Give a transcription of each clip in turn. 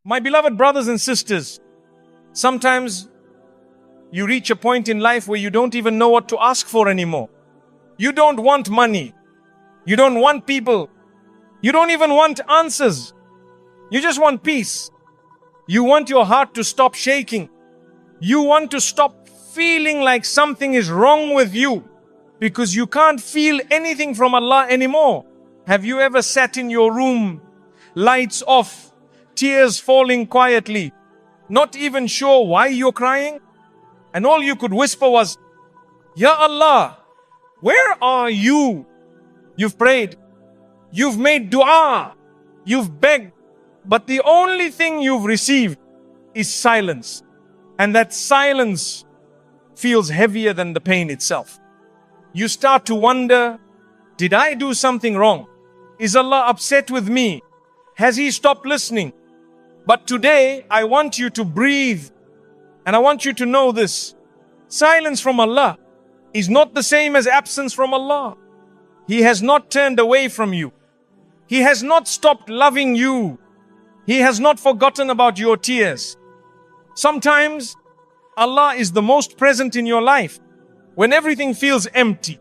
My beloved brothers and sisters, sometimes you reach a point in life where you don't even know what to ask for anymore. You don't want money. You don't want people. You don't even want answers. You just want peace. You want your heart to stop shaking. You want to stop feeling like something is wrong with you because you can't feel anything from Allah anymore. Have you ever sat in your room, lights off, tears falling quietly, not even sure why you're crying? And all you could whisper was, Ya Allah, where are you? You've prayed, you've made dua, you've begged, but the only thing you've received is silence. And that silence feels heavier than the pain itself. You start to wonder, did I do something wrong? Is Allah upset with me? Has He stopped listening? But today, I want you to breathe. And I want you to know this. Silence from Allah is not the same as absence from Allah. He has not turned away from you. He has not stopped loving you. He has not forgotten about your tears. Sometimes Allah is the most present in your life when everything feels empty,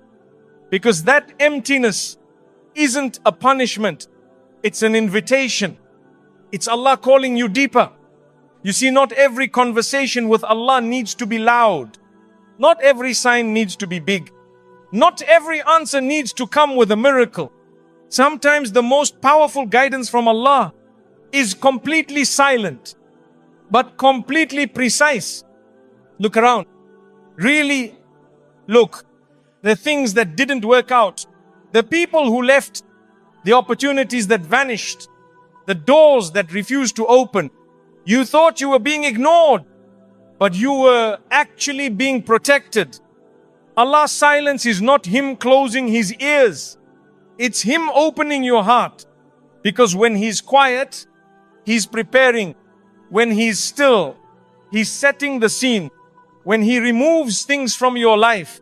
because that emptiness isn't a punishment. It's an invitation. It's Allah calling you deeper. You see, not every conversation with Allah needs to be loud. Not every sign needs to be big. Not every answer needs to come with a miracle. Sometimes the most powerful guidance from Allah is completely silent, but completely precise. Look around. Really look. The things that didn't work out, the people who left, the opportunities that vanished, the doors that refused to open. You thought you were being ignored, but you were actually being protected. Allah's silence is not Him closing His ears. It's Him opening your heart. Because when He's quiet, He's preparing. When He's still, He's setting the scene. When He removes things from your life,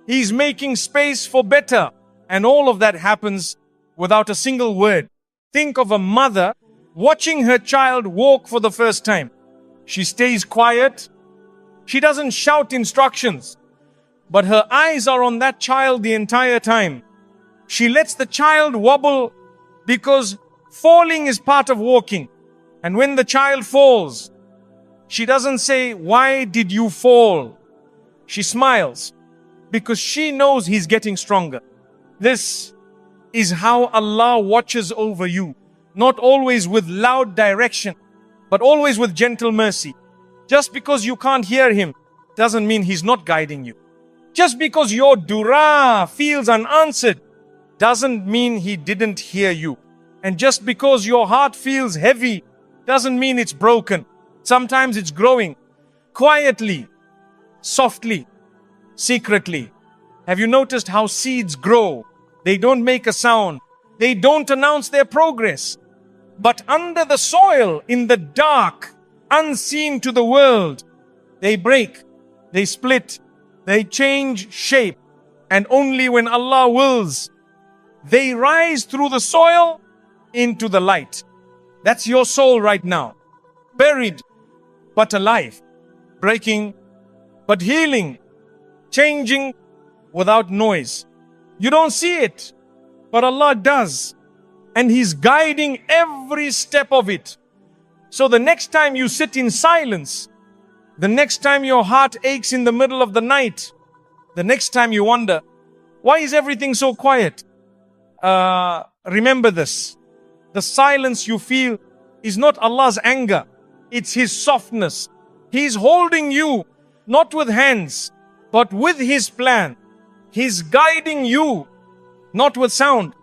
He's making space for better. And all of that happens without a single word. Think of a mother watching her child walk for the first time. She stays quiet. She doesn't shout instructions, but her eyes are on that child the entire time. She lets the child wobble because falling is part of walking. And when the child falls, she doesn't say, "Why did you fall?" She smiles because she knows he's getting stronger. This is how Allah watches over you. Not always with loud direction, but always with gentle mercy. Just because you can't hear Him doesn't mean He's not guiding you. Just because your dua feels unanswered doesn't mean He didn't hear you. And just because your heart feels heavy doesn't mean it's broken. Sometimes it's growing quietly, softly, secretly. Have you noticed how seeds grow? They don't make a sound. They don't announce their progress. But under the soil, in the dark, unseen to the world, they break, they split, they change shape. And only when Allah wills, they rise through the soil into the light. That's your soul right now. Buried, but alive. Breaking, but healing. Changing without noise. You don't see it, but Allah does. And He's guiding every step of it. So the next time you sit in silence, the next time your heart aches in the middle of the night, the next time you wonder, why is everything so quiet? Remember this. The silence you feel is not Allah's anger. It's His softness. He's holding you, not with hands, but with His plan. He's guiding you, not with sound,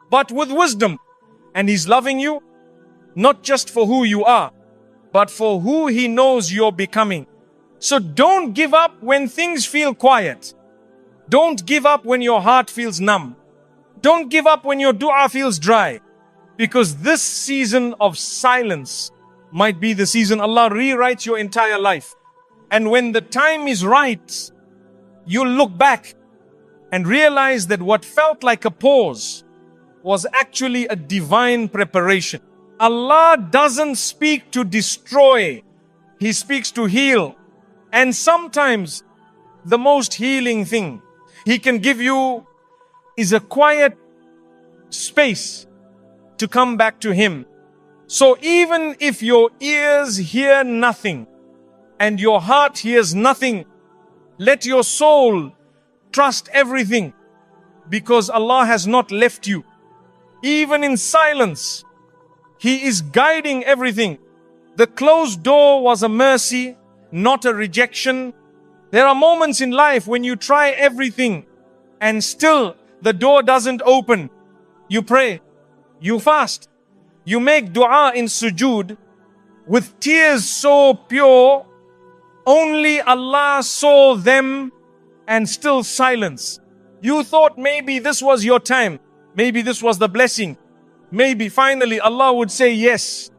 but with wisdom. And He's loving you, not just for who you are, but for who He knows you're becoming. So don't give up when things feel quiet. Don't give up when your heart feels numb. Don't give up when your dua feels dry. Because this season of silence might be the season Allah rewrites your entire life. And when the time is right, you'll look back and realize that what felt like a pause was actually a divine preparation. Allah doesn't speak to destroy. He speaks to heal. And sometimes the most healing thing He can give you is a quiet space to come back to Him. So even if your ears hear nothing and your heart hears nothing, let your soul trust everything, because Allah has not left you. Even in silence, He is guiding everything. The closed door was a mercy, not a rejection. There are moments in life when you try everything and still the door doesn't open. You pray, you fast, you make dua in sujood with tears so pure, only Allah saw them, and still silence. You thought maybe this was your time, maybe this was the blessing, maybe finally Allah would say yes.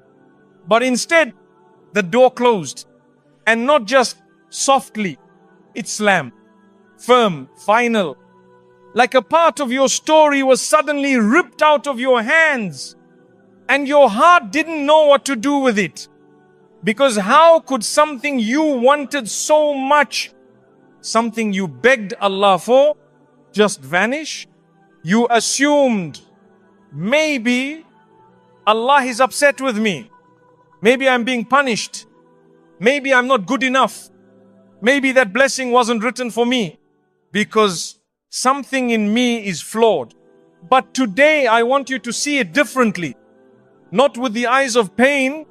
But instead, the door closed, and not just softly, it slammed, firm, final. Like a part of your story was suddenly ripped out of your hands, and your heart didn't know what to do with it. Because how could something you wanted so much, something you begged Allah for, just vanish? You assumed, maybe Allah is upset with me. Maybe I'm being punished. Maybe I'm not good enough. Maybe that blessing wasn't written for me because something in me is flawed. But today I want you to see it differently. Not with the eyes of pain,